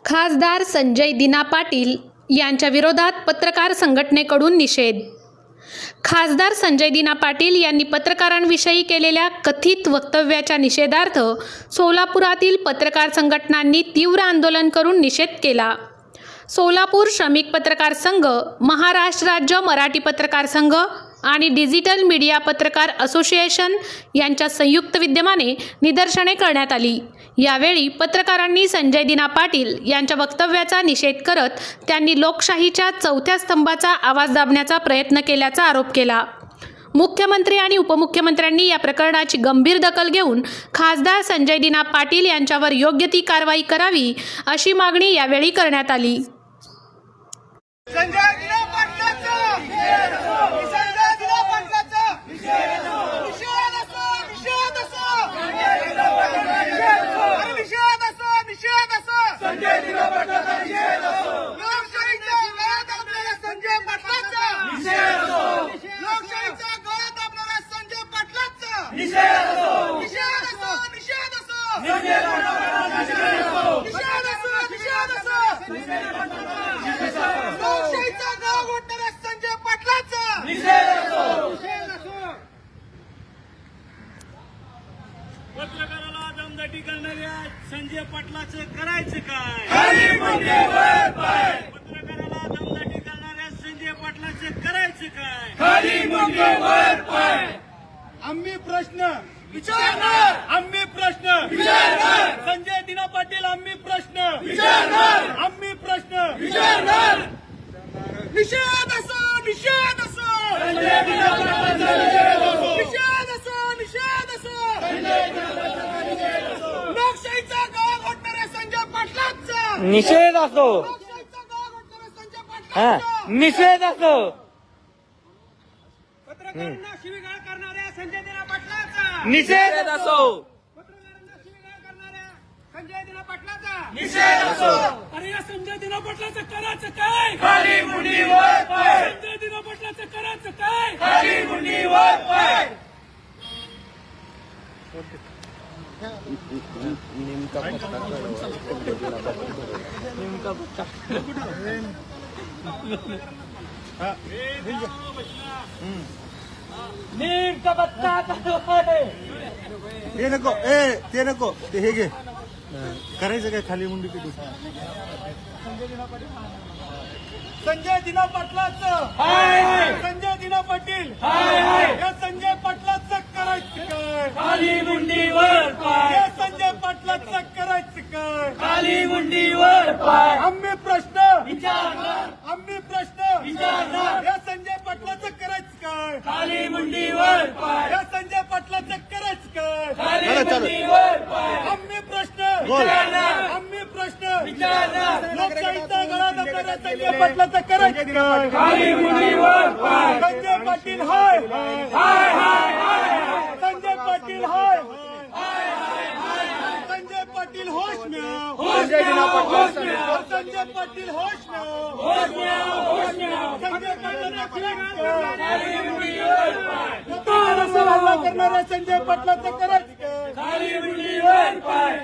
खासदार संजय दिना पाटील यांच्या विरोधात पत्रकार संघटनेकडून निषेध. खासदार संजय दिना पाटील यांनी पत्रकारांविषयी केलेल्या कथित वक्तव्याच्या निषेधार्थ सोलापुरातील पत्रकार संघटनांनी तीव्र आंदोलन करून निषेध केला. सोलापूर श्रमिक पत्रकार संघ, महाराष्ट्र राज्य मराठी पत्रकार संघ आणि डिजिटल मीडिया पत्रकार असोसिएशन यांच्या संयुक्त विद्यमाने निदर्शने करण्यात आली. यावेळी पत्रकारांनी संजय दिना पाटील यांच्या वक्तव्याचा निषेध करत त्यांनी लोकशाहीच्या चौथ्या स्तंभाचा आवाज दाबण्याचा प्रयत्न केल्याचा आरोप केला. मुख्यमंत्री आणि उपमुख्यमंत्र्यांनी या प्रकरणाची गंभीर दखल घेऊन खासदार संजय दिना पाटील यांच्यावर योग्य ती कारवाई करावी अशी मागणी यावेळी करण्यात आली. पत्रकाराला दमदाटी करणाऱ्या संजय पाटलाचं करायचं काय? पत्रकाराला दमदाटी करणाऱ्या संजय पाटलाचं करायचं काय? आम्ही प्रश्न विचारणार, आम्ही प्रश्न विचारणार. संजय दिना पाटील आम्ही प्रश्न विचारणार, आम्ही प्रश्न विचारणार. निषेध असो, निषेध असो, संजय दिना पाटलाचा निषेध असो, निषेध असो, निषेध असो, लोकशाहीचा गाव ओढणाऱ्या संजय पाटलाचा निषेध असो, लोकशाहीचा गाव ओढणाऱ्या संजय पाटलाचा निषेध असो. पत्रकारांना शिवीगाळ करणाऱ्या संजय दिना पाटलाचा निषेध असो, पत्रकारांना शिवीगाळ करणाऱ्या संजय दिना पाटलाचा निषेध असो. अरे या संजय दिना पाटलाचं करायचं काय? खाली मुंडी वर पाय, संजय दिना पाटलाचं करायचं काय? खाली मुंडी वर पाय. नेमका पत्ता काय? ते नको, ते नको, ते हे घे. करायचं काय खाली मुंडी पिटू? संजय दिना पाटलाचं संजय दिना पाटील या संजय पाटलाचं करायचं काय? खाली मुंडी वर पाय, या संजय पाटलाचं करायचं काय? खाली मुंडी वर पाय. आम्ही प्रश्न विचारणार, आम्ही प्रश्न विचारणार. या संजय पाटलाचं करायचं काय? खाली मुंडी वर पाय, या संजय पाटलाचं करायचं काय? खाली चला, चला. मुंडी वर पाय. आम्ही प्रश्न विचारणार, आम्ही प्रश्न विचारणार. लोकशाहीचा गळा दाबणाऱ्या संजय पाटलाचं करायचं काय? खाली मुंडी वर पाय. संजय पाटील हाय, हाय हाय हाय, संजय पाटील हाय, संजय पाटील होश म्याव, संजय दिना पाटील संजय पाटील होश म्याव, होश म्याव, होश म्याव. संजय पाटलाचा करायचं खाली मुंडी वर पाय, हल्ला करणाऱ्या संजय पाटलाचं करायचं काय? खाली मुंडी वर पाय.